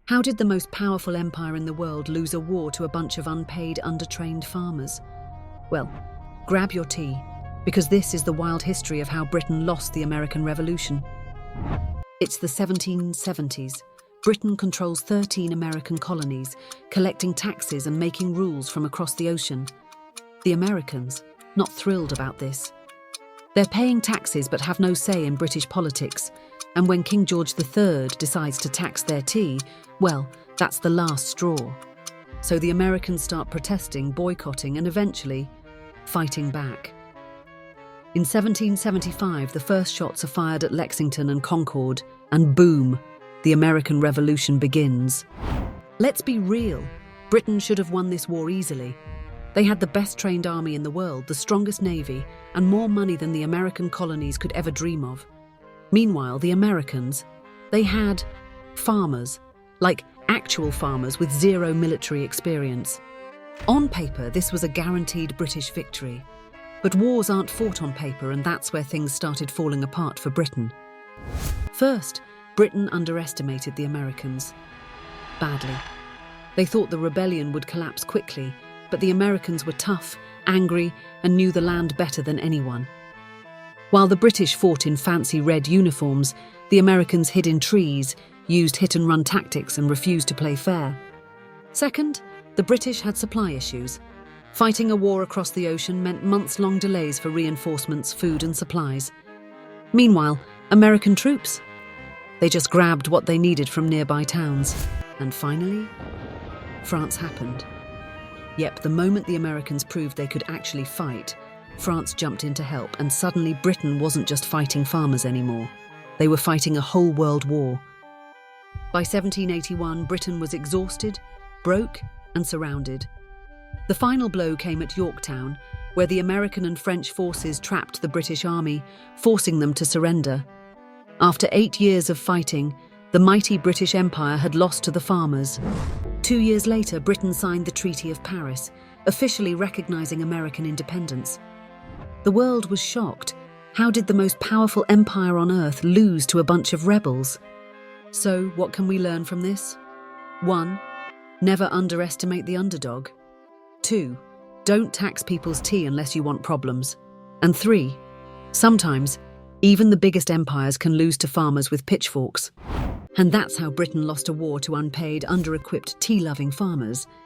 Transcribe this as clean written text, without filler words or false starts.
How did the most powerful empire in the world lose a war to a bunch of unpaid, undertrained farmers? Well, grab your tea, because this is the wild history of how Britain lost the American Revolution. It's the 1770s. Britain controls 13 American colonies, collecting taxes and making rules from across the ocean. The Americans, not thrilled about this. They're paying taxes but have no say in British politics, and when King George III decides to tax their tea, well, that's the last straw. So the Americans start protesting, boycotting, and eventually fighting back. In 1775, the first shots are fired at Lexington and Concord, and boom, the American Revolution begins. Let's be real, Britain should have won this war easily. They had the best trained army in the world, the strongest navy, and more money than the American colonies could ever dream of. Meanwhile, the Americans, they had farmers, like actual farmers with zero military experience. On paper, this was a guaranteed British victory. But wars aren't fought on paper, and that's where things started falling apart for Britain. First, Britain underestimated the Americans. Badly. They thought the rebellion would collapse quickly, but the Americans were tough, angry, and knew the land better than anyone. While the British fought in fancy red uniforms, the Americans hid in trees, used hit-and-run tactics, and refused to play fair. Second, the British had supply issues. Fighting a war across the ocean meant months-long delays for reinforcements, food, and supplies. Meanwhile, American troops, they just grabbed what they needed from nearby towns. And finally, France happened. Yep, the moment the Americans proved they could actually fight, France jumped in to help, and suddenly Britain wasn't just fighting farmers anymore. They were fighting a whole world war. By 1781, Britain was exhausted, broke, and surrounded. The final blow came at Yorktown, where the American and French forces trapped the British army, forcing them to surrender. After 8 years of fighting, the mighty British Empire had lost to the farmers. 2 years later, Britain signed the Treaty of Paris, officially recognizing American independence. The world was shocked. How did the most powerful empire on earth lose to a bunch of rebels? So, what can we learn from this? 1. Never underestimate the underdog. 2. Don't tax people's tea unless you want problems. And 3. Sometimes, even the biggest empires can lose to farmers with pitchforks. And that's how Britain lost a war to unpaid, under-equipped, tea-loving farmers